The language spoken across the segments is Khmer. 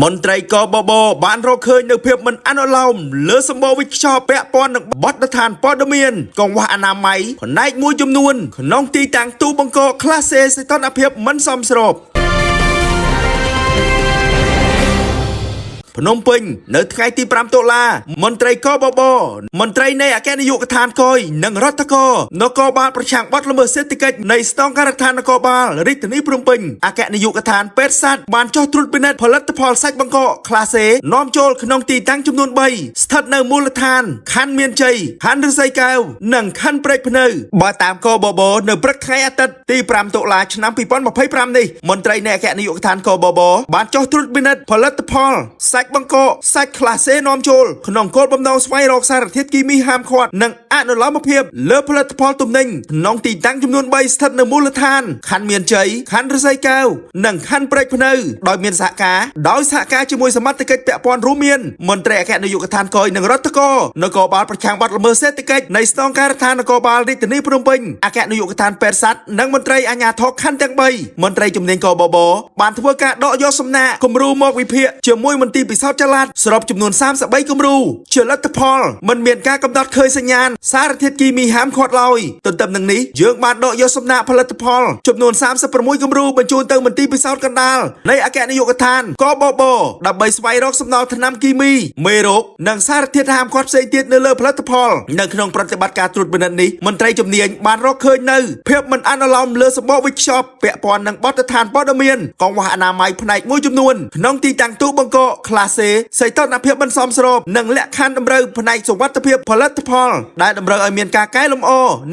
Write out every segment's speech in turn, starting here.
មន្ត្រីកបបបានរកឃើញនៅភាពមិនអនុលោមលើសម្បូរវិខ្យល់ពាក់ព័ន្ធនឹងបទដ្ឋានព័ត៌មានកង្វះអនាម័យផ្នែកមួយចំនួនក្នុងទីតាំងទូបង្កក្លាសេសីតុណ្ហភាពមិនសមស្របភ្នំពេញនៅថ្ងៃទី5តុលាមន្ត្រីកបបមន្ត្រីនៃអគ្គនាយកដ្ឋានកយនិងរដ្ឋកោនគរបាលប្រឆាំងបទល្មើសសេដ្ឋកិច្ចនៃស្តង់ការដ្ឋាននគរបាលរាជធានីភ្នំពេញអគ្គនាយកដ្ឋានពេទ្យសាស្ត្របានចុះត្រួតពិនិត្យផលិតផលសាច់បង្កកក្លាសេនាំចូលក្នុងទីតាំងចំនួន3ស្ថិតនៅមូលដ្ឋានខណ្ឌមានជ័យខណ្ឌឫស្សីកែវនិងខណ្ឌព្រែកភ្នៅបើតាមកបបនៅព្រឹកថ្ងៃអាទិត្យទី5តុលាឆ្នាំ2025នេះមន្ត្រីនៃអគ្គនាយកដ្ឋានកបបបានចុះត្រួតពិនិត្យផលិតផលសាច់បង្កសាច់ក្លាសេនាំចូលក្នុងគោលបំណងស្វែងរកសារធាតុគីមីហាមឃាត់និងអនុលោមភាពលើផលិតផលទំនិញក្នុងទីតាំងចំនួន3ស្ថិតនៅមូលដ្ឋានខណ្ឌមានជ័យខណ្ឌឫស្សីកែវនិងខណ្ឌព្រែកភ្នៅដោយមានសហការជាមួយសមត្ថកិច្ចពាក់ព័ន្ធរួមមានមន្ត្រីអគ្គនាយកដ្ឋានកយនិងរដ្ឋកោនគរបាលប្រឆាំងបទល្មើសសេដ្ឋកិច្ចនៃស្តង់ការដ្ឋាននគរបាលរាជធានីភ្នំពេញអគ្គនាយកដ្ឋានពេទ្យសាស្ត្រនិងមន្ត្រីអាជ្ញាធរខណ្ឌទាំង3មន្ត្រីជំនាញកបបបានធ្វើការដកយកសំណាកគំរូមកវិភាគជាមួយមន្ទីរពិសោធន៍ចល័តសរុបចំនួន33គំរូជាលទ្ធផលមិនមានការកំណត់ឃើញសញ្ញាណសារធាតុគីមីហាមឃាត់ឡើយទន្ទឹមនឹងនេះយើងបានដកយកសំណាកផលិតផលចំនួន36គំរូបញ្ជូនទៅមន្ទីរពិសោធន៍កណ្ដាលនៃអគ្គនាយកដ្ឋានកបបដើម្បីស្វែងរកសំណល់ថ្នាំគីមីមេរោគនិងសារធាតុហាមឃាត់ផ្សេងទៀតនៅលើផលិតផលនៅក្នុងប្រតិបត្តិការត្រួតពិនិត្យនេះមន្ត្រីជំនាញបានរកឃើញនៅភាពមិនអនុលោមលើសម្បកវិខ្យល់ពាក់ព័ន្ធនឹងបទដ្ឋានព័ត៌មានកង្វះអនាម័យផ្នែកមួយចំនួនក្នុងទីតាំងទូបង្កកក្លាសេសីតុណ្ហភាពមិនសមស្របនិងលក្ខខណ្ឌតម្រូវផ្នែកសុវត្ថិភាពផលិតផលដែលតម្រូវឲ្យមានការកែលម្អ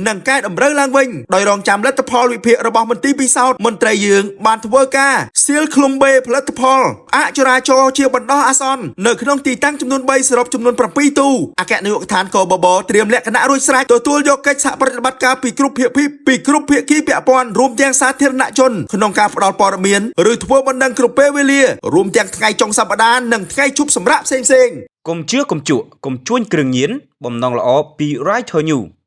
និងកែតម្រូវឡើងវិញដោយរងចាំលទ្ធផលវិភាគរបស់មន្ទីរពិសោធន៍មន្ត្រីយើងបានធ្វើការសៀលឃ្លុំបេផលិតផលអចរាចរណ៍ជាបណ្ដោះអាសន្ននៅក្នុងទីតាំងចំនួន3សរុបចំនួន7ទូអគ្គនាយកដ្ឋានកបបត្រៀមលក្ខណៈរួចស្រេចទទួលយកកិច្ចសហប្រតិបត្តិការពីគ្រប់ភាគីពាក់ព័ន្ធរួមទាំងសាធារណជនក្នុងការផ្តល់ព័ត៌មានឬធ្វើបណ្ដឹងគ្រប់ពេលវេលារួមទាំងថ្ងៃចុងសប្តាហ៍និងថ្ងៃឈប់សម្រាកផ្សេងៗ កុំជឿកុំជក់កុំជួញគ្រឿងញៀនបំណងល្អពី Right to You